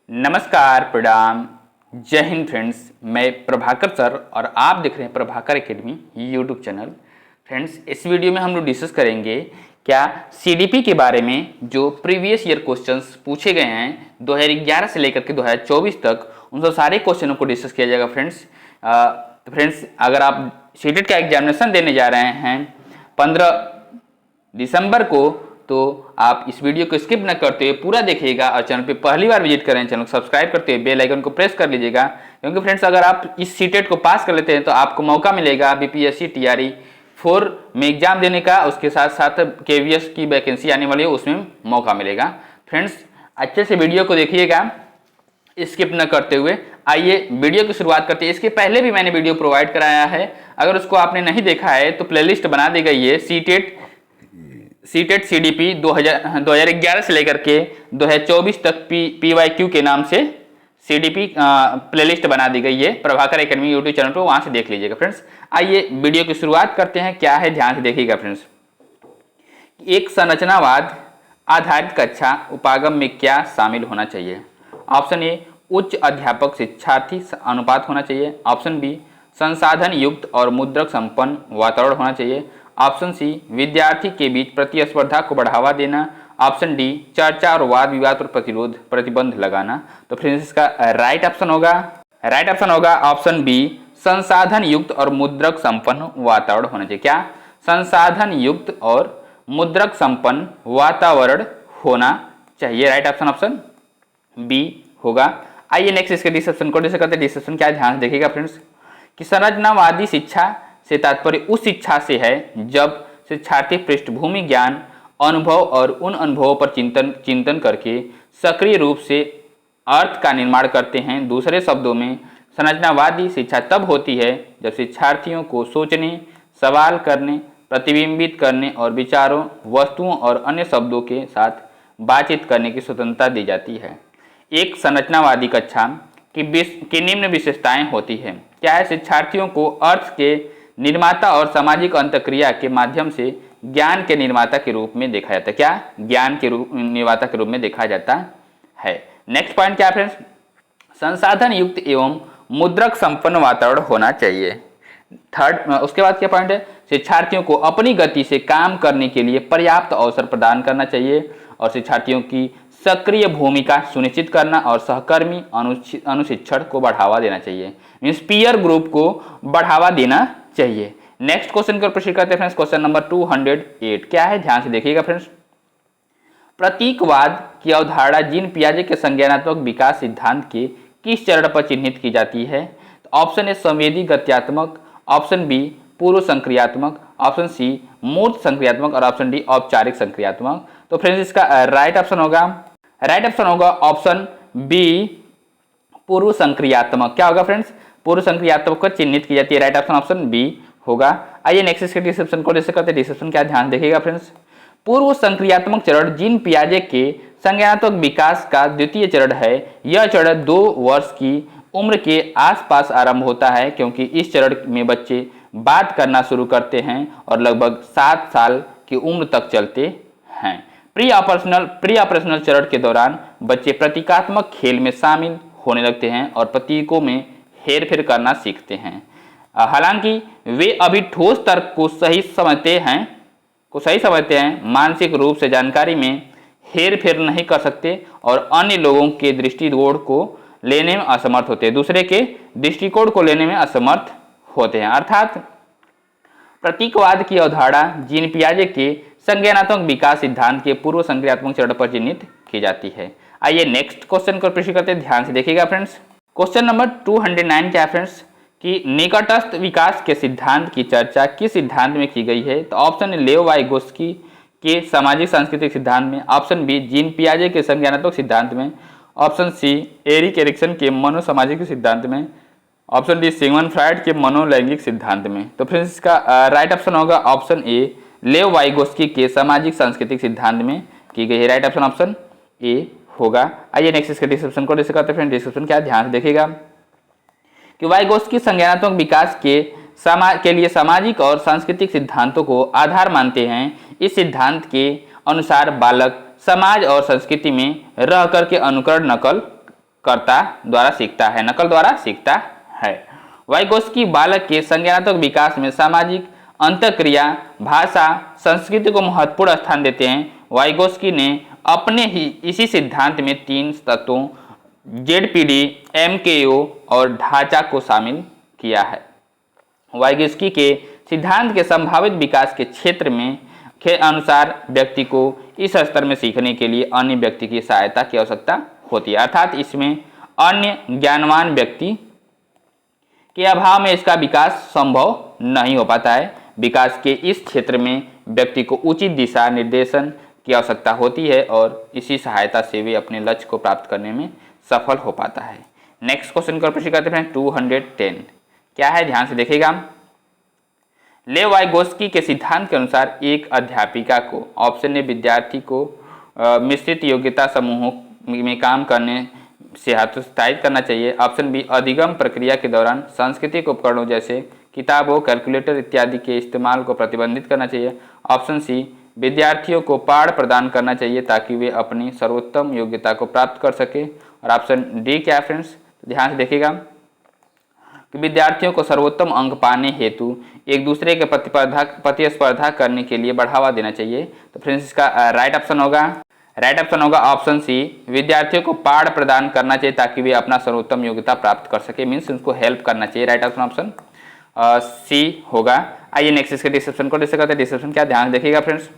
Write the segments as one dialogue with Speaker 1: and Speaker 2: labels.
Speaker 1: नमस्कार, प्रणाम, जय हिंद फ्रेंड्स। मैं प्रभाकर सर और आप देख रहे हैं Prabhakar academy YouTube channel. Friends, इस वीडियो में हम लोग डिस्कस करेंगे क्या सीडीपी के बारे में जो प्रीवियस ईयर क्वेश्चंस पूछे गए हैं 2011 से लेकर के 2024 तक, उन सब सारे क्वेश्चनों को डिस्कस किया जाएगा। फ्रेंड्स, अगर आप सीटेट का एग्जामिनेशन देने जा रहे हैं 15 दिसंबर को, तो आप इस वीडियो को स्किप न करते हुए पूरा देखिएगा और चैनल पे पहली बार विजिट करें चैनल को सब्सक्राइब करते हुए बेल आइकन को प्रेस कर लीजिएगा, क्योंकि फ्रेंड्स अगर आप इस सीटेट को पास कर लेते हैं तो आपको मौका मिलेगा बीपीएससी टीआरई 4 में एग्जाम देने का। उसके साथ साथ केवीएस की वैकेंसी आने वाली है, उसमें मौका मिलेगा। फ्रेंड्स, अच्छे से वीडियो को देखिएगा स्किप न करते हुए। आइए वीडियो की शुरुआत करते हैं। इसके पहले भी मैंने वीडियो प्रोवाइड कराया है, अगर उसको आपने नहीं देखा है तो प्लेलिस्ट बना दी गई है। सीटेट सीडीपी 2011 से लेकर के 2024 तक पीवाईक्यू के नाम से सीडीपी प्लेलिस्ट बना दी गई है प्रभाकर एकेडमी यूट्यूब चैनल पर, वहां से देख लीजिएगा। फ्रेंड्स, आइए वीडियो की शुरुआत करते हैं। क्या है ध्यान से देखिएगा। फ्रेंड्स, एक संरचनावाद आधारित कक्षा उपागम में क्या शामिल होना चाहिए? ऑप्शन ए, उच्च अध्यापक शिक्षार्थी अनुपात होना चाहिए। ऑप्शन बी, संसाधन युक्त और मुद्रक संपन्न वातावरण होना चाहिए। ऑप्शन सी, विद्यार्थी के बीच प्रतिस्पर्धा को बढ़ावा देना। ऑप्शन डी, चर्चा और वाद विवाद पर प्रतिबंध लगाना। तो फ्रेंड्स, इसका राइट ऑप्शन होगा ऑप्शन बी, संसाधन युक्त और मुद्रक संपन्न वातावरण होना चाहिए। क्या? संसाधन युक्त और मुद्रक संपन्न वातावरण होना चाहिए। राइट ऑप्शन बी होगा। आइए नेक्स्ट इसके डिस्कशन को करते हैं। डिस्कशन क्या है ध्यान से देखिएगा। फ्रेंड्स, कि संरचनावादी शिक्षा से तात्पर्य उस शिक्षा से है जब शिक्षार्थी पृष्ठभूमि ज्ञान, अनुभव और उन अनुभवों पर चिंतन करके सक्रिय रूप से अर्थ का निर्माण करते हैं। दूसरे शब्दों में, संरचनावादी शिक्षा तब होती है जब शिक्षार्थियों को सोचने, सवाल करने, प्रतिबिंबित करने और विचारों, वस्तुओं और अन्य शब्दों के साथ बातचीत करने की स्वतंत्रता दी जाती है। एक संरचनावादी कक्षा की निम्न विशेषताएं होती है। क्या है? शिक्षार्थियों को अर्थ के निर्माता और सामाजिक अंतक्रिया के माध्यम से ज्ञान के निर्माता के रूप में देखा जाता है। क्या? ज्ञान के निर्माता के रूप में देखा जाता है। नेक्स्ट पॉइंट क्या है फ्रेंड्स? संसाधन युक्त एवं मुद्रक संपन्न वातावरण होना चाहिए। थर्ड, उसके बाद क्या पॉइंट है? शिक्षार्थियों को अपनी गति से काम करने के लिए पर्याप्त अवसर प्रदान करना चाहिए और शिक्षार्थियों की सक्रिय भूमिका सुनिश्चित करना और सहकर्मी अनुशिक्षण को बढ़ावा देना चाहिए। मीन्स पीयर ग्रुप को बढ़ावा देना चाहिए। नेक्स्ट क्वेश्चन को प्रोसीड करते हैं फ्रेंड्स। क्वेश्चन नंबर 208 क्या है ध्यान से देखिएगा। फ्रेंड्स, प्रतीकवाद की अवधारणा जीन पियाजे के संज्ञानात्मक विकास सिद्धांत के किस चरण पर चिन्हित की जाती है? तो ऑप्शन ए, संवेदी गत्यात्मक। ऑप्शन बी, पूर्व संक्रियात्मक। ऑप्शन सी, मूर्त संक्रियात्मक और ऑप्शन डी, औपचारिक संक्रियात्मक। तो फ्रेंड्स, इसका राइट ऑप्शन होगा ऑप्शन बी, पूर्व संक्रियात्मक। क्या होगा फ्रेंड्स? पूर्व संक्रियात्मक को चिन्हित की जाती है। राइट ऑप्शन बी होगा। आइए नेक्स्ट इसके डिस्क्रिप्शन को डिस्कस करते हैं। डिस्क्रिप्शन क्या ध्यान देखिएगा। फ्रेंड्स, पूर्व संक्रियात्मक चरण जीन पियाजे के संज्ञानात्मक विकास का द्वितीय चरण है। यह चरण 2 वर्ष की उम्र के आसपास आरंभ होता है, क्योंकि इस चरण में बच्चे बात करना शुरू करते हैं और लगभग 7 साल की उम्र तक चलते हैं। प्री ऑपरेशनल चरण के दौरान बच्चे प्रतीकात्मक खेल में शामिल होने लगते हैं और प्रतीकों में हेरफेर करना सीखते हैं। हालांकि वे अभी ठोस तर्क को सही समझते हैं, मानसिक रूप से जानकारी में हेरफेर नहीं कर सकते और अन्य लोगों के दृष्टिकोण को लेने में असमर्थ होते हैं। दूसरे के दृष्टिकोण को लेने में असमर्थ होते हैं। अर्थात प्रतीकवाद की अवधारणा जीन पियाजे के संज्ञानात्मक विकास सिद्धांत के पूर्व संक्रियात्मक चरण पर चिन्हित की जाती है। आइए नेक्स्ट क्वेश्चन को प्रश्न करते हैं। ध्यान से देखिएगा। फ्रेंड्स, क्वेश्चन नंबर 209 क्या है फ्रेंड्स? कि निकटस्थ विकास के सिद्धांत की चर्चा किस सिद्धांत में की गई है? तो ऑप्शन ए, लेव वाइगोस्की के सामाजिक सांस्कृतिक सिद्धांत में। ऑप्शन बी, जीन पियाजे के संज्ञानात्मक सिद्धांत में। ऑप्शन सी, एरिक एरिक्सन के मनोसामाजिक सिद्धांत में। ऑप्शन डी, सिगमंड फ्रायड के मनोलैंगिक सिद्धांत में। तो फ्रेंड्स, इसका राइट ऑप्शन होगा ऑप्शन ए, लेव वाइगोस्की के सामाजिक सांस्कृतिक सिद्धांत में की गई है। राइट ऑप्शन ए होगा। आइए नेक्स्ट इसके डिस्क्रिप्शन को डिस्कस करते हैं। डिस्क्रिप्शन क्या ध्यान से देखिएगा। कि वाइगोस्की संज्ञानात्मक विकास के लिए सामाजिक और सांस्कृतिक सिद्धांतों को आधार मानते हैं। इस सिद्धांत के अनुसार बालक समाज और संस्कृति में रह करके अनुकरण नकल कर्ता द्वारा सीखता है, नकल द्वारा सीखता है। वाइगोस्की बालक के संज्ञानात्मक विकास में सामाजिक अंतःक्रिया, भाषा, संस्कृति को महत्वपूर्ण स्थान देते हैं। वाइगोस्की ने अपने ही इसी सिद्धांत में 3 तत्वों जेडपीडी, एमकेओ और ढांचा को शामिल किया है। वाइगोस्की के सिद्धांत के संभावित विकास के क्षेत्र में के अनुसार व्यक्ति को इस स्तर में सीखने के लिए अन्य व्यक्ति की सहायता की आवश्यकता होती है, अर्थात इसमें अन्य ज्ञानवान व्यक्ति के अभाव में इसका विकास संभव नहीं हो पाता है। विकास के इस क्षेत्र में व्यक्ति को उचित दिशा निर्देशन की आवश्यकता होती है और इसी सहायता से वे अपने लक्ष्य को प्राप्त करने में सफल हो पाता है। नेक्स्ट क्वेश्चन को प्रश्न करते हैं 210 क्या है, ध्यान से देखिएगा। लेव वाइगोस्की के सिद्धांत के अनुसार एक अध्यापिका को ऑप्शन ए विद्यार्थी को मिश्रित योग्यता समूहों में काम करने से हतोत्साहित करना चाहिए। ऑप्शन बी अधिगम प्रक्रिया के दौरान सांस्कृतिक उपकरणों जैसे किताबों, कैलकुलेटर इत्यादि के इस्तेमाल को प्रतिबंधित करना चाहिए। ऑप्शन सी विद्यार्थियों को पाठ प्रदान करना चाहिए ताकि वे अपनी सर्वोत्तम योग्यता को प्राप्त कर सके। और ऑप्शन डी क्या फ्रेंड्स, ध्यान से देखिएगा कि विद्यार्थियों को सर्वोत्तम अंक पाने हेतु एक दूसरे के प्रतिस्पर्धा करने के लिए बढ़ावा देना चाहिए। तो फ्रेंड्स इसका राइट ऑप्शन होगा ऑप्शन सी विद्यार्थियों को पाठ प्रदान करना चाहिए ताकि वे अपना सर्वोत्तम योग्यता प्राप्त कर सके, मीन्स उनको हेल्प करना चाहिए। राइट ऑप्शन सी होगा। आइए नेक्स्ट इसके डिस्क्रिप्शन को डिस्कस करते हैं। डिस्क्रिप्शन क्या, ध्यान देखिएगा फ्रेंड्स।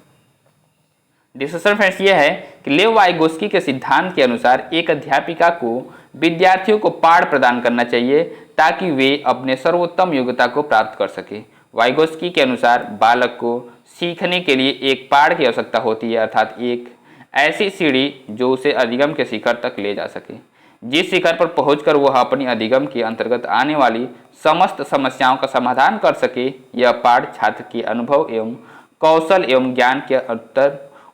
Speaker 1: डिस्कशन फ्रेंड्स ये है कि लेव वाइगोस्की के सिद्धांत के अनुसार एक अध्यापिका को विद्यार्थियों को पाठ प्रदान करना चाहिए ताकि वे अपने सर्वोत्तम योग्यता को प्राप्त कर सके। वाइगोस्की के अनुसार बालक को सीखने के लिए एक पाठ की आवश्यकता होती है, अर्थात एक ऐसी सीढ़ी जो उसे अधिगम के शिखर तक ले जा सके, जिस शिखर पर पहुंचकर वह अपनी अधिगम के अंतर्गत आने वाली समस्त समस्याओं का समाधान कर सके। यह पाठ छात्र के अनुभव एवं कौशल एवं ज्ञान के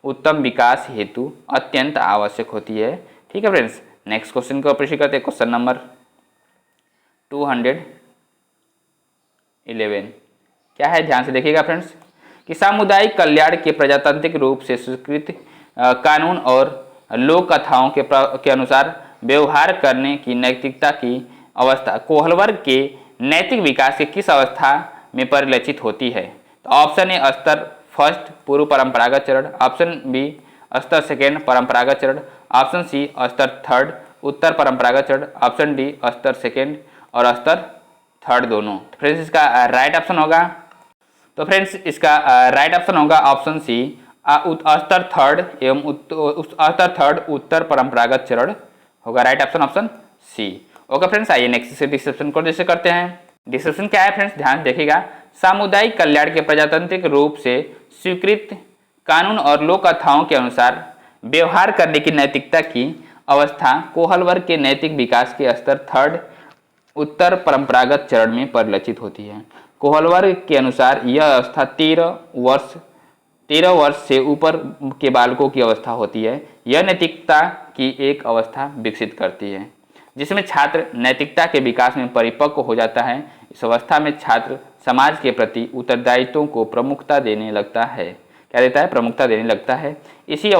Speaker 1: उत्तम विकास हेतु अत्यंत आवश्यक होती है। ठीक है फ्रेंड्स, नेक्स्ट क्वेश्चन को अप्रिशिएट करते हैं। क्वेश्चन नंबर 211 क्या है, ध्यान से देखिएगा फ्रेंड्स कि सामुदायिक कल्याण के प्रजातांत्रिक रूप से स्वीकृत कानून और लोक कथाओं के अनुसार व्यवहार करने की नैतिकता की अवस्था कोहलवर्ग के नैतिक विकास के किस अवस्था में परिलक्षित होती है। तो ऑप्शन ए स्तर फर्स्ट पूर्व परंपरागत चरण, ऑप्शन बी स्तर सेकेंड परंपरागत चरण, ऑप्शन सी स्तर थर्ड उत्तर परंपरागत चरण, ऑप्शन डी स्तर सेकेंड और स्तर थर्ड दोनों। फ्रेंड्स इसका राइट ऑप्शन होगा, तो फ्रेंड्स इसका राइट ऑप्शन होगा ऑप्शन सी स्तर थर्ड एवं स्तर थर्ड उत्तर परंपरागत चरण होगा। Right option C. Okay friends, आइए नेक्स्ट से डिस्कशन को डिस्कस करते हैं। डिस्कशन क्या है फ्रेंड्स, ध्यान देखिएगा। सामुदायिक कल्याण के प्रजातांत्रिक रूप से स्वीकृत कानून और लोक कथाओं के अनुसार व्यवहार करने की नैतिकता की अवस्था कोहलवर्ग के नैतिक विकास के स्तर थर्ड उत्तर परंपरागत चरण में परिलक्षित होती है। कोहलवर्ग के अनुसार यह अवस्था 13 वर्ष से ऊपर के बालकों की अवस्था होती है। यह नैतिकता की एक अवस्था विकसित करती है जिसमें छात्र नैतिकता के विकास में परिपक्व हो जाता है। इस अवस्था में छात्र समाज के प्रति उत्तरदायित्वों को प्रमुखता देने लगता है। क्या देता है? प्रमुखता देने लगता है। इसी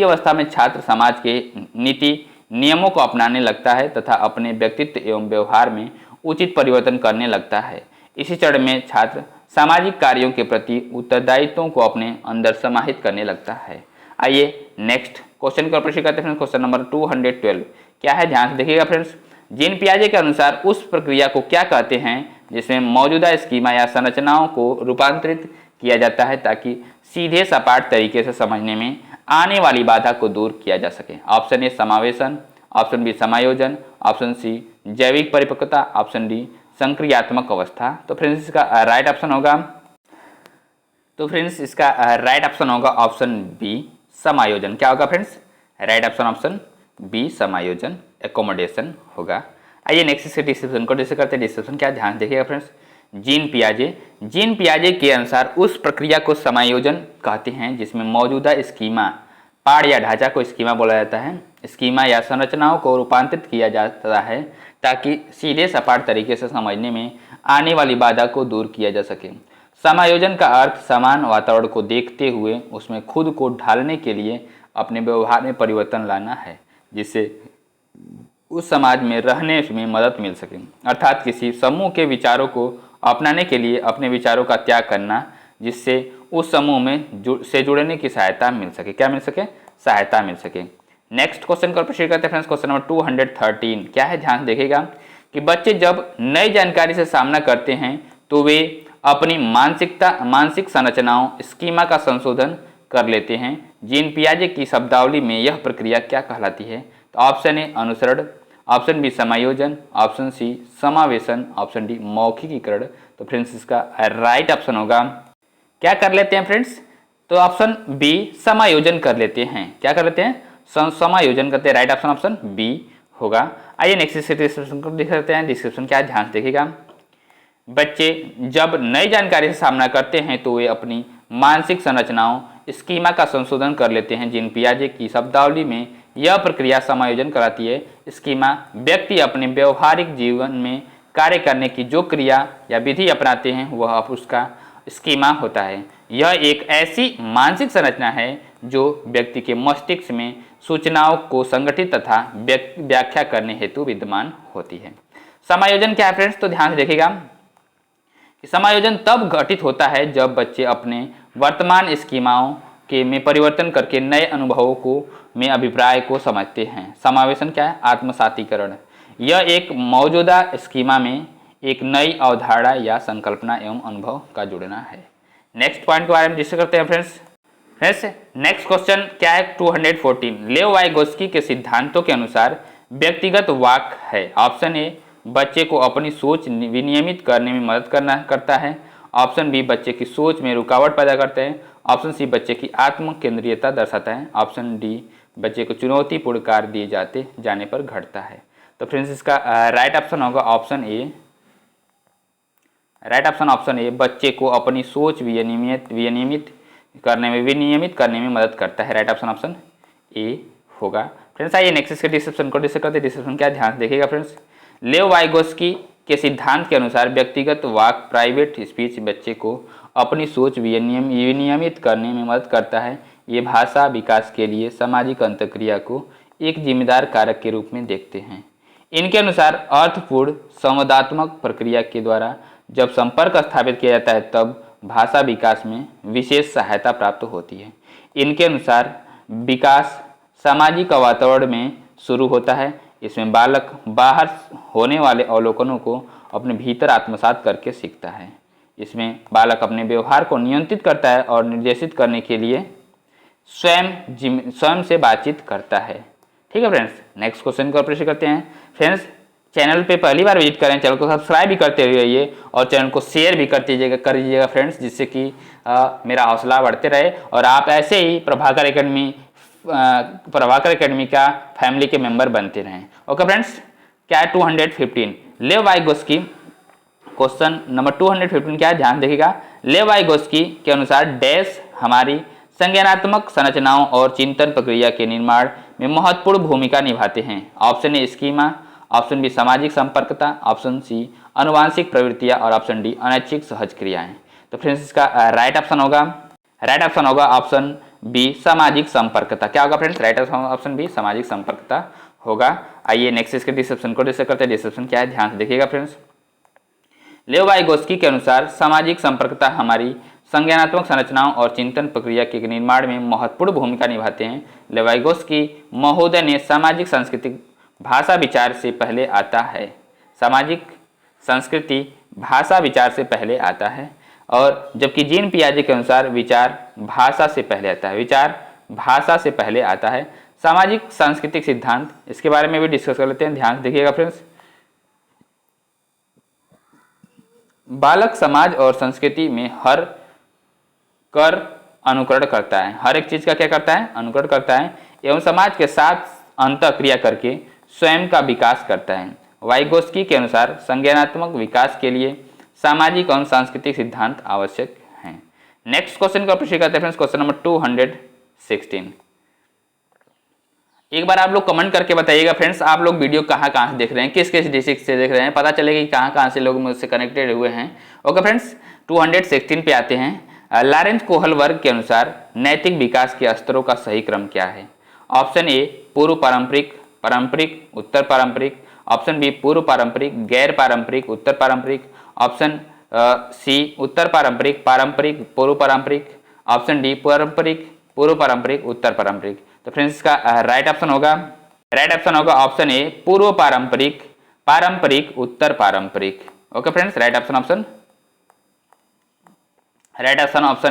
Speaker 1: अवस्था में छात्र समाज के नीति नियमों को अपनाने लगता है तथा अपने व्यक्तित्व एवं व्यवहार में उचित परिवर्तन करने लगता है। इसी चरण में छात्र सामाजिक कार्यों के प्रति उत्तरदायित्वों को अपने अंदर समाहित करने लगता है। आइए नेक्स्ट क्वेश्चन को प्रश्न करते हैं। क्वेश्चन नंबर 212 क्या है, ध्यान से देखिएगा फ्रेंड्स। जीन पियाजे के अनुसार उस प्रक्रिया को क्या कहते हैं जिसमें मौजूदा स्कीमा या संरचनाओं को रूपांतरित किया जाता है ताकि सीधे सपाट तरीके से समझने में आने वाली बाधा को दूर किया जा सके। ऑप्शन ए समावेशन, ऑप्शन बी समायोजन, ऑप्शन सी जैविक परिपक्वता, ऑप्शन डी संक्रियात्मक अवस्था। तो फ्रेंड्स इसका राइट ऑप्शन होगा ऑप्शन बी समायोजन। क्या होगा फ्रेंड्स? राइट ऑप्शन बी समायोजन, एकोमोडेशन होगा। आइए नेक्स्ट इसके डिस्क्रिप्शन को डिस्कस करते हैं। डिस्क्रिप्शन क्या, ध्यान देखिएगा फ्रेंड्स। जीन पियाजे के अनुसार उस प्रक्रिया को समायोजन कहते हैं जिसमें मौजूदा स्कीमा पाठ या ढांचा को स्कीमा बोला जाता है, स्कीमा या संरचनाओं को रूपांतरित किया जाता है ताकि सीधे सपाट तरीके से समझने में आने वाली बाधा को दूर किया जा सके। समायोजन का अर्थ समान वातावरण को देखते हुए उसमें खुद को ढालने के लिए अपने व्यवहार में परिवर्तन लाना है जिससे उस समाज में रहने में मदद मिल सके। अर्थात किसी समूह के विचारों को अपनाने के लिए अपने विचारों का त्याग करना, जिससे उस समूह में से जुड़ने की सहायता मिल सके। क्या मिल सके? सहायता मिल सके। नेक्स्ट क्वेश्चन को प्रोसीड करते हैं फ्रेंड्स। क्वेश्चन नंबर 213 क्या है, ध्यान से देखिएगा कि बच्चे जब नई जानकारी से सामना करते हैं तो वे अपनी मानसिक संरचनाओं स्कीमा का संशोधन कर लेते हैं। जीन पियाजे की शब्दावली में यह प्रक्रिया क्या कहलाती है? तो ऑप्शन ए अनुसरण, ऑप्शन बी समायोजन, ऑप्शन सी समावेशन, ऑप्शन डी मौखिकीकरण। तो फ्रेंड्स इसका राइट ऑप्शन होगा, क्या कर लेते हैं फ्रेंड्स? तो ऑप्शन बी समायोजन कर लेते हैं। क्या कर लेते हैं? समायोजन करते हैं। राइट ऑप्शन ऑप्शन बी होगा। आइए नेक्स्ट डिस्क्रिप्शन को देख सकते हैं। डिस्क्रिप्शन क्या है, ध्यान से देखिएगा। बच्चे जब नई जानकारी से सामना करते हैं तो वे अपनी मानसिक संरचनाओं स्कीमा का संशोधन कर लेते हैं। जीन पियाजे की शब्दावली में यह प्रक्रिया समायोजन कराती है। स्कीमा व्यक्ति अपने व्यवहारिक जीवन में कार्य करने की जो क्रिया या विधि अपनाते हैं वह उसका स्कीमा होता है। यह एक ऐसी मानसिक संरचना है जो व्यक्ति के मस्तिष्क में सूचनाओं को संगठित तथा व्याख्या करने हेतु विद्यमान होती है। समायोजन क्या है फ्रेंड्स? तो ध्यान से देखिएगा कि समायोजन तब घटित होता है जब बच्चे अपने वर्तमान स्कीमाओं के में परिवर्तन करके नए अनुभवों को में अभिप्राय को समझते हैं। समावेशन क्या है? आत्मसातीकरण। यह एक मौजूदा स्कीमा में एक नई अवधारणा या संकल्पना एवं अनुभव का जुड़ना है। नेक्स्ट पॉइंट के बारे में डिस्कस करते हैं फ्रेंड्स। नेक्स्ट क्वेश्चन क्या है, 214। लेव वाइगोस्की के सिद्धांतों के अनुसार व्यक्तिगत वाक है। ऑप्शन ए बच्चे को अपनी सोच विनियमित करने में मदद करता है। ऑप्शन बी बच्चे की सोच में रुकावट पैदा करते हैं। ऑप्शन सी बच्चे की आत्म केंद्रीयता दर्शाता है। ऑप्शन डी बच्चे को चुनौतीपूर्ण कार्य दिए जाने पर घटता है। तो फ्रेंड्स इसका राइट ऑप्शन होगा option A. Right option option A, बच्चे को अपनी सोच विनियमित करने में मदद करता है। राइट ऑप्शन ऑप्शन ए होगा। फ्रेंड्स आइए नेक्स्ट के डिस्क्रिप्शन को डिस्कस करते हैं। डिस्क्रिप्शन क्या, ध्यान से देखिएगा फ्रेंड्स। लेव वाइगोस्की के सिद्धांत के अनुसार व्यक्तिगत वाक प्राइवेट स्पीच बच्चे को अपनी सोच विनियमित करने में मदद करता है। ये भाषा विकास के लिए सामाजिक अंतःक्रिया को एक जिम्मेदार कारक के रूप में देखते हैं। इनके अनुसार अर्थपूर्ण संवादात्मक प्रक्रिया के द्वारा जब संपर्क स्थापित किया जाता है तब भाषा विकास में विशेष सहायता प्राप्त होती है। इनके अनुसार विकास सामाजिक वातावरण में शुरू होता है। इसमें बालक बाहर होने वाले अवलोकनों को अपने भीतर आत्मसात करके सीखता है। इसमें बालक अपने व्यवहार को नियंत्रित करता है और निर्देशित करने के लिए स्वयं से बातचीत करता है। ठीक है फ्रेंड्स, नेक्स्ट क्वेश्चन को अप्रेशिएट करते हैं। फ्रेंड्स चैनल पे पहली बार विजिट करें, चैनल को सब्सक्राइब भी करते रहिए और चैनल को शेयर भी कर दीजिएगा फ्रेंड्स, जिससे कि मेरा हौसला बढ़ते रहे और आप ऐसे ही प्रभाकर एकेडमी का फैमिली के मेंबर बनते रहें। ओके फ्रेंड्स, क्या है 215 लेव वाइगोस्की। क्वेश्चन नंबर 215 क्या है, ध्यान देखिएगा। लेव वाइगोस्की के अनुसार डैश हमारी संज्ञानात्मक संरचनाओं और चिंतन प्रक्रिया के निर्माण में महत्वपूर्ण भूमिका निभाते हैं। Option A schema, option B सामाजिक संपर्कता, ऑप्शन सी अनुवांशिक प्रवृत्तियां और ऑप्शन डी अनैच्छिक सहज क्रियाएं। तो फ्रेंड्स इसका राइट ऑप्शन होगा ऑप्शन बी सामाजिक संपर्कता। क्या होगा फ्रेंड्स? राइट ऑप्शन बी सामाजिक संपर्कता होगा। आइए नेक्स्ट इसके डिस्क्रिप्शन को डिस्कस करते हैं। डिस्क्रिप्शन क्या है, ध्यान से देखिएगा फ्रेंड्स। लेव वाइगोस्की के अनुसार सामाजिक संपर्कता हमारी संज्ञानात्मक संरचनाओं और चिंतन प्रक्रिया के निर्माण में महत्वपूर्ण भूमिका निभाते हैं। लेव वाइगोस्की महोदय ने सामाजिक सांस्कृतिक भाषा विचार से पहले आता है। सामाजिक संस्कृति भाषा विचार से पहले आता है, और जबकि जीन पियाजे के अनुसार विचार भाषा से पहले आता है। सामाजिक सांस्कृतिक सिद्धांत, इसके बारे में भी डिस्कस कर लेते हैं, ध्यान से देखिएगा फ्रेंड्स। बालक समाज और संस्कृति में हर अनुकरण करता है। हर एक चीज का क्या करता है? अनुकरण करता है एवं समाज के साथ अंतःक्रिया करके स्वयं का विकास करता है। वाइगोस्की के अनुसार संज्ञानात्मक विकास के लिए सामाजिक और सांस्कृतिक सिद्धांत आवश्यक हैं। नेक्स्ट क्वेश्चन को अप्रिशिएट करते हैं फ्रेंड्स। Question number 216। एक बार आप लोग कमेंट करके बताइएगा फ्रेंड्स, आप लोग वीडियो कहाँ से देख रहे हैं, किस डिस्ट्रिक्ट से देख रहे हैं, पता चलेगा कि कहाँ से लोग मुझसे कनेक्टेड हुए हैं। ओके फ्रेंड्स, 216 पे आते हैं। लॉरेंस कोहल वर्ग के अनुसार नैतिक विकास के स्तरों का सही क्रम क्या है? ऑप्शन ए पूर्व पारंपरिक, पारंपरिक, उत्तर पारंपरिक, ऑप्शन बी पूर्व पारंपरिक, गैर पारंपरिक, उत्तर पारंपरिक, ऑप्शन सी उत्तर पारंपरिक, पारंपरिक, पूर्व पारंपरिक, ऑप्शन डी पारंपरिक, पूर्व पारंपरिक, उत्तर पारंपरिक। तो फ्रेंड्स इसका राइट ऑप्शन होगा ऑप्शन ए पूर्व पारंपरिक, पारंपरिक, उत्तर पारंपरिक। Okay friends, right option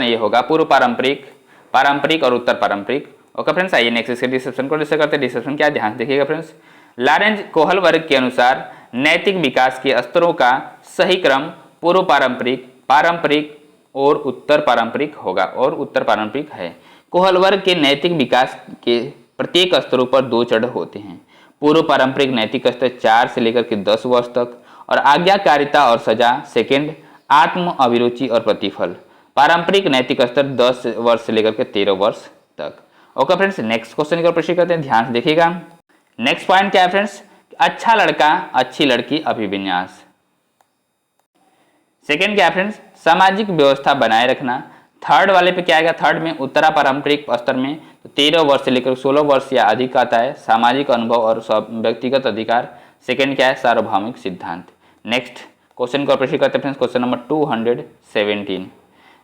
Speaker 1: A होगा पूर्व पारंपरिक, पारंपरिक और उत्तर पारंपरिक। ओके फ्रेंड्स, आइए नेक्स्ट इसके डिस्क्रिप्शन को डिस्कस करते हैं। डिस्क्रिप्शन क्या है ध्यान से देखिएगा फ्रेंड्स। लॉरेंज कोहल वर्ग के अनुसार नैतिक विकास के स्तरों का सही क्रम पूर्व पारंपरिक, पारंपरिक और उत्तर पारंपरिक होगा और उत्तर पारंपरिक है। कोहल वर्ग के नैतिक विकास के प्रत्येक स्तरों पर 2 चरण होते हैं। पूर्व पारंपरिक नैतिक स्तर 4 से लेकर के 10 वर्ष तक और आज्ञाकारिता और सजा सेकंड, आत्म अभिरुचि और प्रतिफल। पारंपरिक नैतिक स्तर 10 वर्ष से लेकर के 13 वर्ष तक। ओके फ्रेंड्स, नेक्स्ट क्वेश्चन की प्रश्न करते हैं, ध्यान से देखिएगा। नेक्स्ट पॉइंट क्या है फ्रेंड्स, अच्छा लड़का अच्छी लड़की अभिविन्यास। सेकंड क्या है फ्रेंड्स, सामाजिक व्यवस्था बनाए रखना। थर्ड वाले पे क्या आएगा, थर्ड में उत्तरा पारंपरिक स्तर में तो 13 वर्ष से लेकर 16 वर्ष या अधिक आता है। सामाजिक अनुभव और व्यक्तिगत अधिकार। सेकंड क्या है, सार्वभौमिक सिद्धांत। नेक्स्ट क्वेश्चन को प्रश्न करते हैं क्वेश्चन नंबर 217।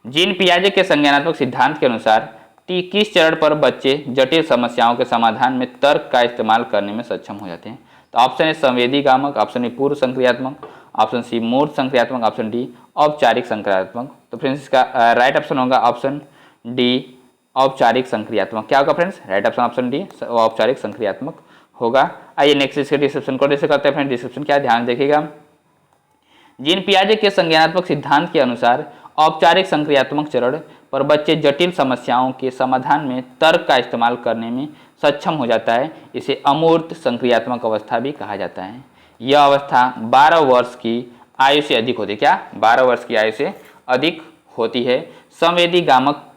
Speaker 1: जीन पियाजे के संज्ञानात्मक सिद्धांत के अनुसार किस चरण पर बच्चे जटिल समस्याओं के समाधान में तर्क का इस्तेमाल करने में सक्षम हो जाते हैं। तो ऑप्शन ए संवेदीगामक, ऑप्शन ए पूर्व संक्रियात्मक, ऑप्शन सी मूर्त संक्रियात्मक, ऑप्शन डी औपचारिक संक्रियात्मक। तो फ्रेंड्स इसका राइट ऑप्शन होगा ऑप्शन डी औपचारिक संक्रियात्मक। क्या होगा फ्रेंड्स, राइट ऑप्शन डी औपचारिक संक्रियात्मक होगा। आइए नेक्स्ट इसके डिस्क्रिप्शन को डिस्कस करते हैं फ्रेंड्स। डिस्क्रिप्शन क्या ध्यान देखिएगा। जीन पियाजे के संज्ञानात्मक सिद्धांत के अनुसार औपचारिक संक्रियात्मक चरण पर बच्चे जटिल समस्याओं के समाधान में तर्क का इस्तेमाल करने में सक्षम हो जाता है। इसे अमूर्त संक्रियात्मक अवस्था भी कहा जाता है। यह अवस्था 12 वर्ष की आयु से अधिक होती है। क्या, 12 वर्ष की आयु से अधिक होती है। संवेदीगामक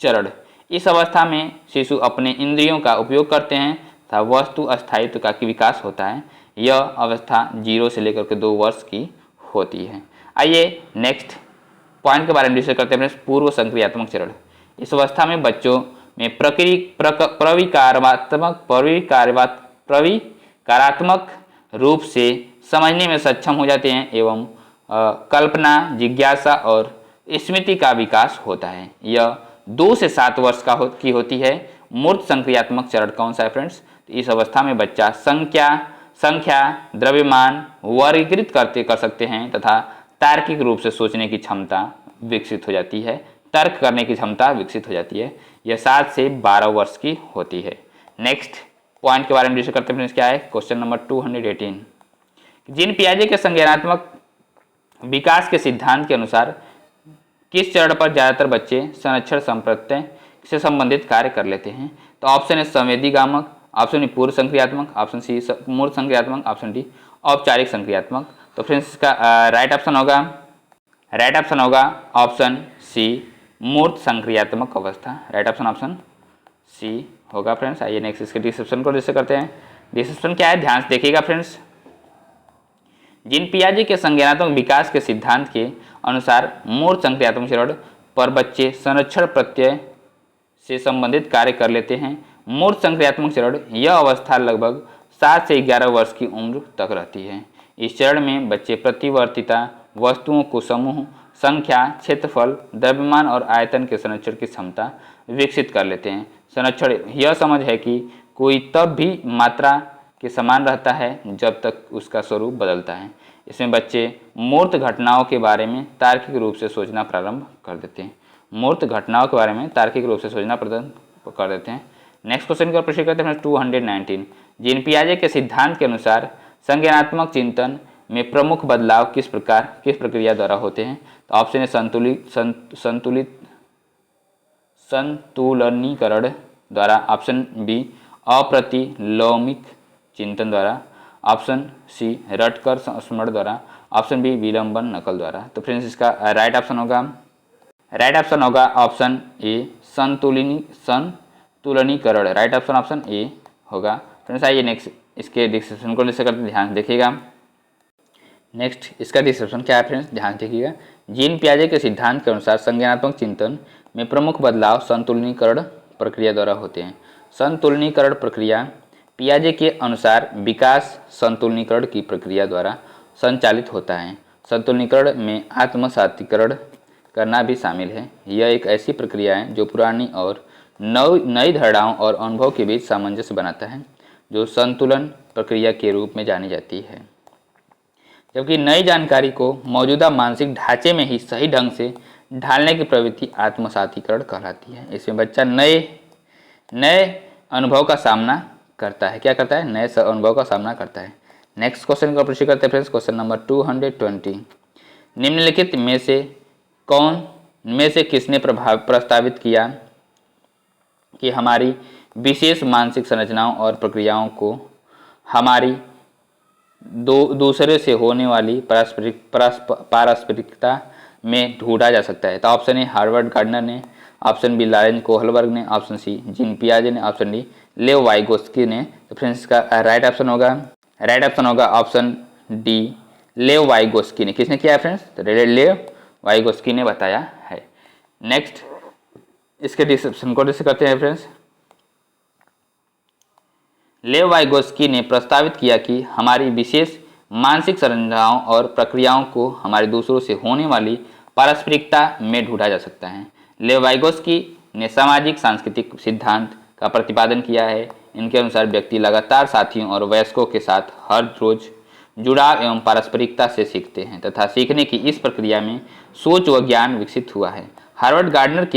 Speaker 1: चरण, इस अवस्था में शिशु अपने इंद्रियों का उपयोग करते हैं तथा वस्तु स्थायित्व का विकास होता है। यह अवस्था 0 से लेकर के 2 वर्ष की होती है। आइए नेक्स्ट पॉइंट के बारे में डिस्कस करते हैं। पूर्व संक्रियात्मक चरण, इस अवस्था में बच्चों में प्रविकारात्मक रूप से समझने में सक्षम हो जाते हैं एवं कल्पना, जिज्ञासा और स्मृति का विकास होता है। यह 2 से 7 वर्ष की होती है। मूर्त संक्रियात्मक चरण कौन सा है फ्रेंड्स, तो इस अवस्था में बच्चा संख्या, द्रव्यमान वर्गीकृत कर सकते हैं तथा तार्किक रूप से सोचने की क्षमता विकसित हो जाती है, तर्क करने की क्षमता विकसित हो जाती है। यह 7 से 12 वर्ष की होती है। नेक्स्ट पॉइंट के बारे में डिस्कस करते हैं, क्या है क्वेश्चन नंबर 218। जीन पियाजे के संज्ञानात्मक विकास के सिद्धांत के अनुसार किस चरण पर ज्यादातर बच्चे संरक्षण संप्रत्यय से संबंधित कार्य कर लेते हैं। तो ऑप्शन ए संवेदीगामक, ऑप्शन ए पूर्व संक्रियात्मक, ऑप्शन सी मूर्त संक्रियात्मक, ऑप्शन डी औपचारिक संक्रियात्मक। तो फ्रेंड्स इसका राइट ऑप्शन होगा ऑप्शन सी मूर्त संक्रियात्मक अवस्था। राइट ऑप्शन सी होगा फ्रेंड्स। आइए नेक्स्ट इसके डिस्क्रिप्शन को डिस्कस करते हैं। डिस्क्रिप्शन क्या है ध्यान से देखिएगा फ्रेंड्स। जीन पियाजे के संज्ञानात्मक विकास के सिद्धांत के अनुसार मूर्त संक्रियात्मक चरण पर बच्चे संरक्षण प्रत्यय से संबंधित कार्य कर लेते हैं। मूर्त संक्रियात्मक चरण, यह अवस्था लगभग 7 से 11 वर्ष की उम्र तक रहती है। इस चरण में बच्चे प्रतिवर्तिता, वस्तुओं को समूह, संख्या, क्षेत्रफल, द्रव्यमान और आयतन के संरक्षण की क्षमता विकसित कर लेते हैं। संरक्षण, यह समझ है कि कोई तब भी मात्रा के समान रहता है जब तक उसका स्वरूप बदलता है। इसमें बच्चे मूर्त घटनाओं के बारे में तार्किक रूप से सोचना प्रारंभ कर देते हैं। मूर्त घटनाओं के बारे में तार्किक रूप से सोचना प्रारंभ कर देते हैं। नेक्स्ट क्वेश्चन की ओर प्रश्न करते हैं 219। जीन पियाजे के सिद्धांत के अनुसार संज्ञानात्मक चिंतन में प्रमुख बदलाव किस प्रक्रिया द्वारा होते हैं। तो ऑप्शन ए संतुलनीकरण द्वारा, ऑप्शन बी अप्रतिलोमिक चिंतन द्वारा, ऑप्शन सी रटकर स्मरण द्वारा, ऑप्शन बी विलंबन नकल द्वारा। तो फ्रेंड्स इसका राइट ऑप्शन होगा ऑप्शन ए संतुलनीकरण। राइट ऑप्शन ए होगा फ्रेंड्स। आइए नेक्स्ट इसके डिस्क्रिप्शन को डिस्कस करते ध्यान देखिएगा। नेक्स्ट इसका डिस्क्रिप्शन क्या है फ्रेंड्स, ध्यान देखिएगा। जीन पियाजे के सिद्धांत के अनुसार संज्ञानात्मक चिंतन में प्रमुख बदलाव संतुलनीकरण प्रक्रिया द्वारा होते हैं। संतुलनीकरण प्रक्रिया पियाजे के अनुसार विकास संतुलनीकरण की प्रक्रिया द्वारा संचालित होता है। संतुलनीकरण में आत्मसातीकरण करना भी शामिल है। यह एक ऐसी प्रक्रिया है जो पुरानी और नई धारणाओं और अनुभव के बीच सामंजस्य बनाता है, जो संतुलन प्रक्रिया के रूप में जानी जाती है। जबकि नई जानकारी को मौजूदा मानसिक ढांचे में ही सही ढंग से ढालने की प्रवृत्ति आत्मसातीकरण कहलाती है। इसमें बच्चा नए अनुभव का सामना करता है। क्या करता है? नए अनुभव का सामना करता है। नेक्स्ट क्वेश्चन का प्रश्न करते हैं फ्रेंड्स, क्वेश्चन नंबर 220। निम्नलिखित में से किसने प्रस्तावित किया कि हमारी विशेष मानसिक संरचनाओं और प्रक्रियाओं को हमारी दूसरे से होने वाली पारस्परिकता में ढूंढा जा सकता है? तो ऑप्शन ए हार्वर्ड गार्डनर ने, ऑप्शन बी लॉरेंज कोहलबर्ग ने, ऑप्शन सी जीन पियाजे ने, ऑप्शन डी लेव वाइगोस्की ने। तो फ्रेंड्स इसका राइट ऑप्शन होगा ऑप्शन डी लेव वाइगोस्की ने। किसने किया है फ्रेंड्स? तो लेव वाइगोस्की ने बताया है। नेक्स्ट इसके डिस्क्रिप्शन को डिस्कस करते हैं फ्रेंड्स। लेव वाइगोस्की ने प्रस्तावित किया कि हमारी विशेष मानसिक संरचनाओं और प्रक्रियाओं को हमारे दूसरों से होने वाली पारस्परिकता में ढूंढा जा सकता है। लेव वाइगोस्की ने सामाजिक सांस्कृतिक सिद्धांत का प्रतिपादन किया है। इनके अनुसार व्यक्ति लगातार साथियों और वयस्कों के साथ हर रोज जुड़ाव एवं पारस्परिकता से सीखते हैं तथा सीखने की इस प्रक्रिया में सोच व ज्ञान विकसित हुआ है। हार्वर्ड गार्डनर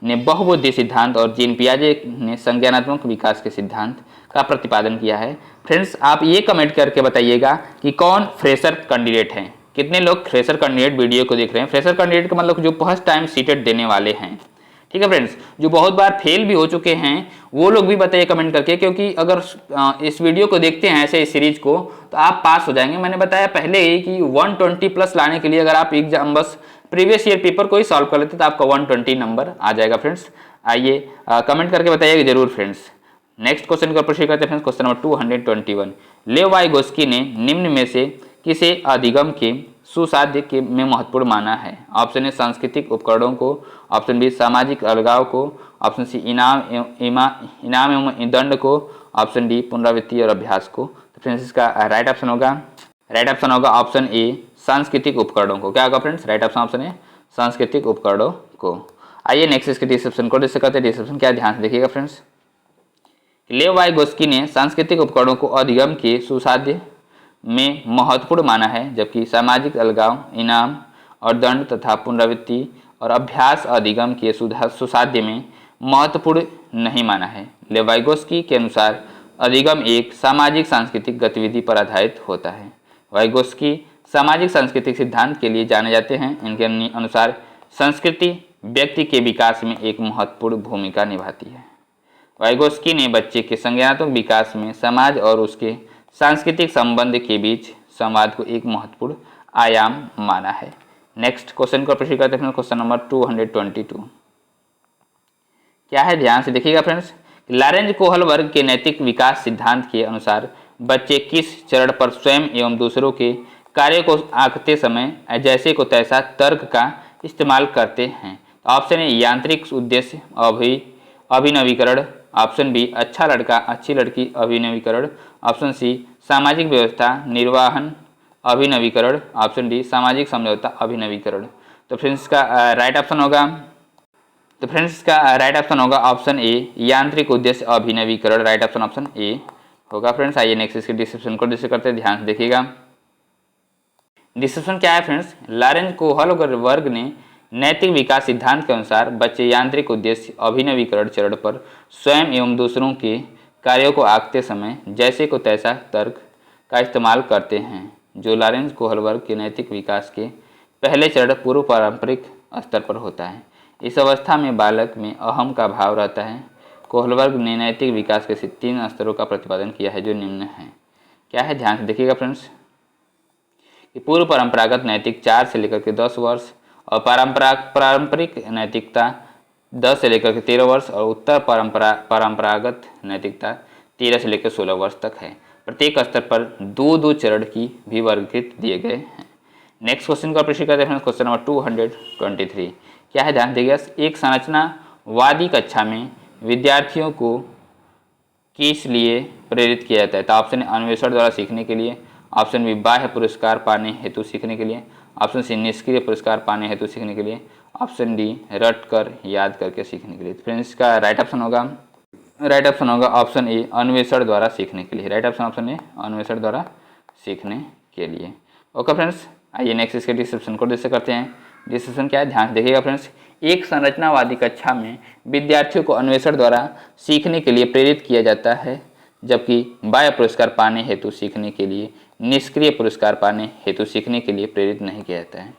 Speaker 1: ने बहुबुद्धि सिद्धांत और जीन पियाजे ने संज्ञानात्मक विकास के सिद्धांत का प्रतिपादन किया है। फ्रेंड्स आप ये कमेंट करके बताइएगा कि कौन फ्रेशर कैंडिडेट हैं। कितने लोग फ्रेशर कैंडिडेट वीडियो को देख रहे हैं? फ्रेशर कैंडिडेट का मतलब जो फर्स्ट टाइम सीटेट देने वाले हैं, ठीक है फ्रेंड्स। जो बहुत बार फेल भी हो चुके हैं वो लोग भी बताइए कमेंट करके, क्योंकि अगर इस वीडियो को देखते हैं ऐसे इस सीरीज को तो आप पास हो जाएंगे। मैंने बताया पहले ही कि 120 प्लस लाने के लिए अगर आप एग्जाम बस प्रीवियस ईयर पेपर को ही सॉल्व कर लेते तो आपका 120 नंबर आ जाएगा फ्रेंड्स। आइए कमेंट करके बताइएगा जरूर फ्रेंड्स। नेक्स्ट क्वेश्चन का प्रश्न करते हैं फ्रेंड्स, क्वेश्चन नंबर 221। लेव वाइगोस्की ने निम्न में से किसे अधिगम के सुसाध्य के में महत्वपूर्ण माना है? ऑप्शन ए सांस्कृतिक उपकरणों को, ऑप्शन बी सामाजिक अलगाव को, ऑप्शन सी इनाम एवं दंड को, ऑप्शन डी पुनरावृत्ति और अभ्यास को। तो फ्रेंड्स इसका राइट ऑप्शन होगा ऑप्शन ए सांस्कृतिक उपकरणों को। क्या होगा फ्रेंड्स? राइट ऑप्शन है सांस्कृतिक उपकरणों को। आइए नेक्स्ट इसके डिस्क्रिप्शन को डिस्कस करते हैं। डिस्क्रिप्शन क्या ध्यान से देखिएगा फ्रेंड्स। लेव वाइगोस्की ने सांस्कृतिक उपकरणों को अधिगम के सुसाध्य में महत्वपूर्ण माना है, जबकि सामाजिक अलगाव, इनाम और दंड तथा पुनरावृत्ति और अभ्यास अधिगम के सुसाध्य में महत्वपूर्ण नहीं माना है। लेव वाइगोस्की के अनुसार अधिगम एक सामाजिक सांस्कृतिक गतिविधि पर आधारित होता है। वाइगोस्की सामाजिक सांस्कृतिक सिद्धांत के लिए जाने जाते हैं। इनके अनुसार संस्कृति व्यक्ति के विकास में एक महत्वपूर्ण भूमिका निभाती है। वाइगोस्की ने बच्चे के संज्ञानात्मक विकास में समाज और उसके सांस्कृतिक संबंध के बीच संवाद को एक महत्वपूर्ण आयाम माना है। नेक्स्ट क्वेश्चन को प्रश्न करते हैं, क्वेश्चन नंबर 222 क्या है? ध्यान से देखिएगा फ्रेंड्स। लॉरेंज कोहलबर्ग के नैतिक विकास सिद्धांत के अनुसार बच्चे किस चरण पर स्वयं एवं दूसरों के कार्य को आंकते समय जैसे को तैसा तर्क का इस्तेमाल करते हैं? ऑप्शन ए यांत्रिक उद्देश्य अभिनवीकरण, ऑप्शन बी अच्छा लड़का अच्छी लड़की अभिनवीकरण, ऑप्शन सी सामाजिक व्यवस्था निर्वाहन अभिनवीकरण, ऑप्शन डी सामाजिक समझौता अभिनवीकरण। तो फ्रेंड्स का राइट ऑप्शन होगा ऑप्शन ए यांत्रिक उद्देश्य अभिनवीकरण। राइट ऑप्शन ए होगा फ्रेंड्स। आइए नेक्स्ट इसके डिस्क्रिप्शन को डिस्कस करते हैं, ध्यान से देखिएगा। डिस्क्रिप्शन क्या है फ्रेंड्स? लॉरेंज कोहलबर्ग ने नैतिक विकास सिद्धांत के अनुसार बच्चे यांत्रिक उद्देश्य अभिनवीकरण चरण पर स्वयं एवं दूसरों के कार्यों को आंकते समय जैसे को तैसा तर्क का इस्तेमाल करते हैं, जो लॉरेंज कोहलबर्ग के नैतिक विकास के पहले चरण पूर्व पारंपरिक स्तर पर होता है। इस अवस्था में बालक में अहम का भाव रहता है। कोहलबर्ग ने नैतिक विकास के 3 स्तरों का प्रतिपादन किया है, जो निम्न है। क्या है? ध्यान से देखिएगा फ्रेंड्स। पूर्व परंपरागत नैतिक 4 से लेकर के 10 वर्ष और पारंपरिक नैतिकता 10 से लेकर के 13 वर्ष और उत्तर परंपरागत नैतिकता 13 से लेकर 16 वर्ष तक है। प्रत्येक स्तर पर 2-2 चरण की भी वर्गीकृत दिए गए हैं। नेक्स्ट क्वेश्चन का प्रश्न करते हैं, क्वेश्चन नंबर 223 क्या है? ध्यान दीजिएगा। एक संरचनावादी कक्षा में विद्यार्थियों किस लिए प्रेरित किया जाता है? तो ऑप्शन ए अन्वेषण द्वारा सीखने के लिए, ऑप्शन बी बाह्य पुरस्कार पाने हेतु सीखने के लिए, ऑप्शन सी निष्क्रिय पुरस्कार पाने हेतु सीखने के लिए, ऑप्शन डी रट कर याद करके सीखने के लिए। फ्रेंड्स इसका राइट ऑप्शन होगा ऑप्शन ए अन्वेषण द्वारा सीखने के लिए। राइट ऑप्शन ए अन्वेषण द्वारा सीखने के लिए। ओके फ्रेंड्स, आइए नेक्स्ट इसके डिस्क्रिप्शन को डिस्कस करते हैं। डिस्क्रिप्शन क्या है, ध्यान से देखिएगा फ्रेंड्स। एक संरचनावादी कक्षा में विद्यार्थियों को अन्वेषण द्वारा सीखने के लिए प्रेरित किया जाता है, जबकि बाह्य पुरस्कार पाने हेतु सीखने के लिए, निष्क्रिय पुरस्कार पाने हेतु सीखने के लिए प्रेरित नहीं किया जाता है।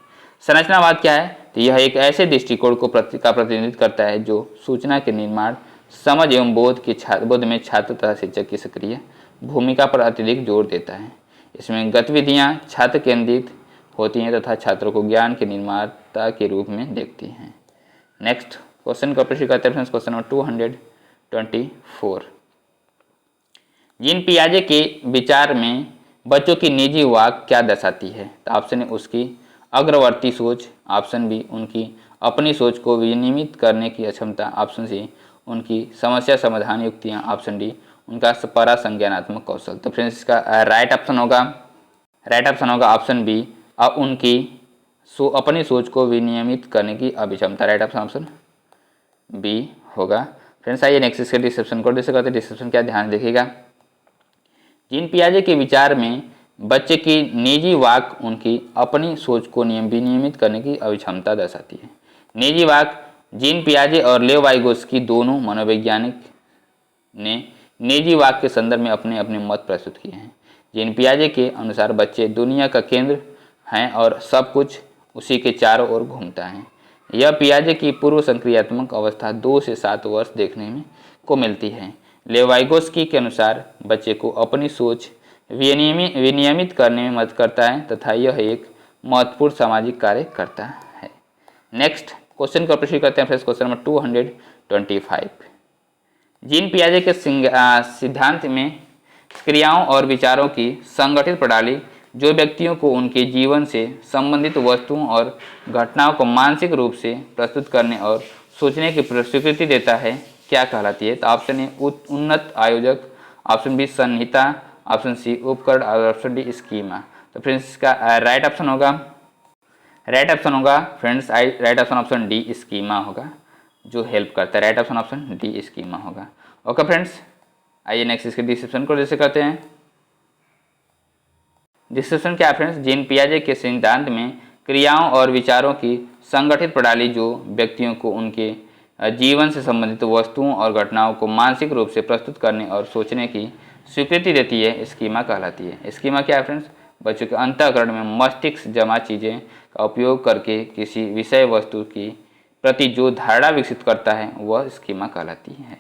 Speaker 1: संरचनावाद क्या है? तो यह एक ऐसे दृष्टिकोण का प्रतिनिधित्व करता है जो सूचना के निर्माण, समझ एवं बोध में छात्र तथा शिक्षक की सक्रिय भूमिका पर अत्यधिक जोर देता है। इसमें गतिविधियां छात्र केंद्रित होती हैं तथा छात्रों को ज्ञान के निर्माता के रूप में देखती हैं। नेक्स्ट क्वेश्चन का प्रश्न करते हैं क्वेश्चन नंबर 224। जीन पियाजे के विचार में बच्चों की निजी वाक क्या दर्शाती है? तो ऑप्शन ए उसकी अग्रवर्ती सोच, ऑप्शन बी उनकी अपनी सोच को विनियमित करने की अक्षमता, ऑप्शन सी उनकी समस्या समाधान युक्तियाँ, ऑप्शन डी उनका परासंज्ञानात्मक कौशल। तो फ्रेंड्स इसका राइट ऑप्शन होगा ऑप्शन बी उनकी अपनी सोच को विनियमित करने की अभिक्षमता। राइट ऑप्शन बी होगा। फ्रेंड्स आइए नेक्स्ट इसके डिस्क्रिप्शन को डिस्कस करते हैं। डिस्क्रिप्शन क्या, ध्यान देखिएगा। जीन पियाजे के विचार में बच्चे की निजी वाक उनकी अपनी सोच को विनियमित करने की अभिक्षमता दर्शाती है। निजी वाक जीन पियाजे और लेव वाइगोत्स्की दोनों मनोवैज्ञानिक ने निजी वाक के संदर्भ में अपने अपने मत प्रस्तुत किए हैं। जीन पियाजे के अनुसार बच्चे दुनिया का केंद्र हैं और सब कुछ उसी के चारों ओर घूमता है। यह पियाजे की पूर्व संक्रियात्मक अवस्था 2 से 7 वर्ष देखने में को मिलती है। लेवाइगोस्की के अनुसार बच्चे को अपनी सोच विनियमित करने में मदद करता है तथा यह एक महत्वपूर्ण सामाजिक कार्य करता है। नेक्स्ट क्वेश्चन का प्रश्न करते हैं फ्रेंड्स, क्वेश्चन नंबर 225। जीन पियाजे के सिद्धांत में क्रियाओं और विचारों की संगठित प्रणाली जो व्यक्तियों को उनके जीवन से संबंधित वस्तुओं और घटनाओं को मानसिक रूप से प्रस्तुत करने और सोचने की स्वीकृति देता है, क्या कहलाती है? तो ऑप्शन ए उन्नत आयोजक, ऑप्शन बी संहिता, ऑप्शन सी उपकरण और ऑप्शन डी स्कीमा। तो फ्रेंड्स इसका राइट ऑप्शन होगा friends right option D schema होगा, जो हेल्प करता है। राइट ऑप्शन डी स्कीमा होगा। ओके फ्रेंड्स, आइए नेक्स्ट इसके डिस्क्रिप्शन को जैसे करते हैं। डिस्क्रिप्शन क्या है फ्रेंड्स? जीन पियाजे के सिद्धांत में क्रियाओं और विचारों की संगठित प्रणाली जो व्यक्तियों को उनके जीवन से संबंधित वस्तुओं और घटनाओं को मानसिक रूप से प्रस्तुत करने और सोचने की स्वीकृति देती है, स्कीमा कहलाती है। स्कीमा क्या है फ्रेंड्स? बच्चों के अंतःकरण में मस्तिष्क जमा चीज़ें का उपयोग करके किसी विषय वस्तु की प्रति जो धारणा विकसित करता है वह स्कीमा कहलाती है।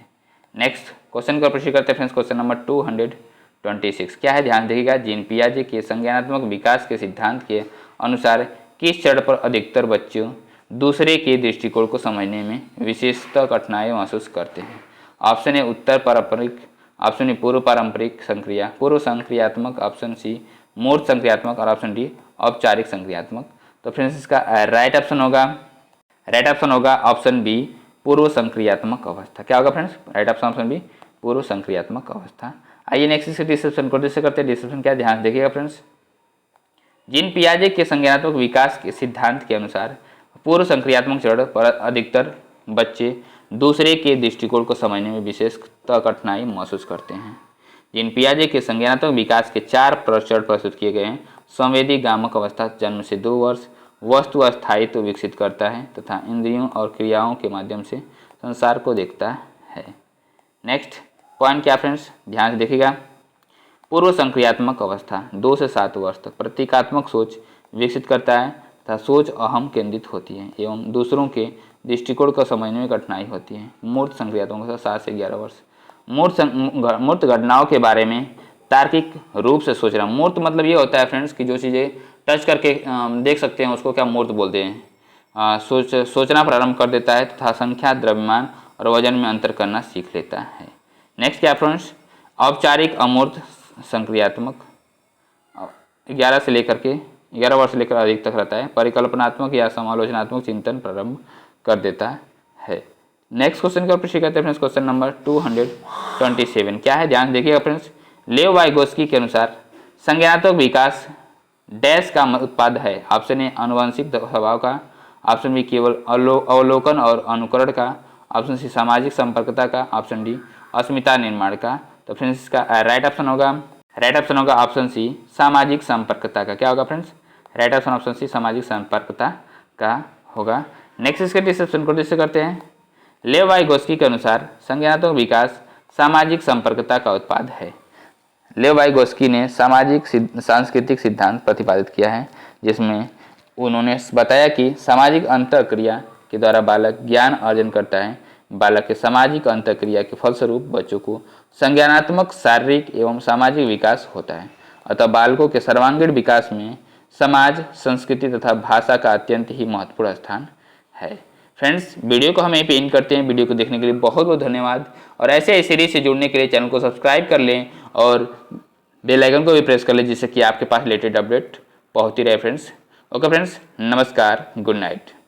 Speaker 1: नेक्स्ट क्वेश्चन का प्रश्न करते हैं फ्रेंड्स, क्वेश्चन नंबर 226 क्या है, ध्यान देखिएगा। जीन पियाजे के संज्ञानात्मक विकास के सिद्धांत के अनुसार किस चरण पर अधिकतर बच्चों दूसरे के दृष्टिकोण को समझने में विशेषतः कठिनाई महसूस करते हैं? ऑप्शन ए उत्तर पारंपरिक, ऑप्शन ए पूर्व पारंपरिक संक्रिया पूर्व संक्रियात्मक, ऑप्शन सी मूर्त संक्रियात्मक और ऑप्शन डी औपचारिक संक्रियात्मक। तो फ्रेंड्स इसका राइट ऑप्शन होगा ऑप्शन बी पूर्व संक्रियात्मक अवस्था। क्या होगा फ्रेंड्स? राइट ऑप्शन बी पूर्व संक्रियात्मक अवस्था। आइए नेक्स्ट इसके डिस्क्रिप्शन को डिस्कस करते हैं। डिस्क्रिप्शन क्या, ध्यान देखिएगा फ्रेंड्स। जीन पियाजे के संज्ञानात्मक विकास के सिद्धांत के अनुसार पूर्व संक्रियात्मक चरण पर अधिकतर बच्चे दूसरे के दृष्टिकोण को समझने में विशेषतः कठिनाई महसूस करते हैं। जीन पियाजे के संज्ञानात्मक विकास के 4 चरण प्रस्तुत किए गए हैं। संवेदी गामक अवस्था जन्म से 2 वर्ष वस्तु स्थायित्व विकसित करता है तथा इंद्रियों और क्रियाओं के माध्यम से संसार को देखता है। नेक्स्ट पॉइंट क्या फ्रेंड्स, ध्यान से देखिएगा। पूर्व संक्रियात्मक अवस्था 2 से 7 वर्ष तक प्रतीकात्मक सोच विकसित करता है तथा सोच अहम केंद्रित होती है एवं दूसरों के दृष्टिकोण को समझने में कठिनाई होती है। मूर्त संक्रियात्मक अवस्था 7 से 11 वर्ष मूर्त घटनाओं के बारे में तार्किक रूप से सोचना। मूर्त मतलब ये होता है फ्रेंड्स कि जो चीज़ें टच करके देख सकते हैं उसको क्या मूर्त बोलते हैं। सोचना प्रारंभ कर देता है तथा संख्या, द्रव्यमान और वजन में अंतर करना सीख लेता है। नेक्स्ट क्या फ्रेंड्स, औपचारिक अमूर्त संक्रियात्मक 11 वर्ष से लेकर अधिक तक रहता है। परिकल्पनात्मक या समालोचनात्मक चिंतन प्रारंभ कर देता है। नेक्स्ट क्वेश्चन की ओर प्रश्न करते हैं फ्रेंड्स। क्वेश्चन नंबर 227 क्या है, ध्यान देखिएगा फ्रेंड्स। लेव वाइगोस्की के अनुसार संज्ञानात्मक विकास डैश का उत्पाद है। ऑप्शन ए आनुवंशिक स्वभाव का, ऑप्शन बी केवल अवलोकन और अनुकरण का, ऑप्शन सी सामाजिक संपर्कता का, ऑप्शन डी अस्मिता निर्माण का। तो फ्रेंड्स इसका राइट ऑप्शन होगा ऑप्शन सी सामाजिक संपर्कता का। क्या होगा friends, right option option C सामाजिक संपर्कता का होगा। नेक्स्ट इसके डिस्क्रिप्शन को डिस्कस करते हैं। लेव वाइगोस्की के अनुसार संज्ञानात्मक विकास सामाजिक संपर्कता का उत्पाद है। लेव वाइगोस्की ने सामाजिक सांस्कृतिक सिद्धांत प्रतिपादित किया है, जिसमें उन्होंने बताया कि सामाजिक अंतःक्रिया के द्वारा बालक ज्ञान अर्जन करता है। बालक के सामाजिक अंतःक्रिया के फलस्वरूप बच्चों को संज्ञानात्मक, शारीरिक एवं सामाजिक विकास होता है। अतः बालकों के सर्वांगीण विकास में समाज, संस्कृति तथा भाषा का अत्यंत ही महत्वपूर्ण स्थान है। फ्रेंड्स, वीडियो को हम यहीं पे एंड करते हैं। वीडियो को देखने के लिए बहुत बहुत धन्यवाद, और ऐसे ही सीरीज से जुड़ने के लिए चैनल को सब्सक्राइब कर लें और बेल आइकन को भी प्रेस कर लें, जिससे कि आपके पास लेटेस्ट अपडेट पहुंचती रहे फ्रेंड्स। ओके फ्रेंड्स, नमस्कार, गुड नाइट।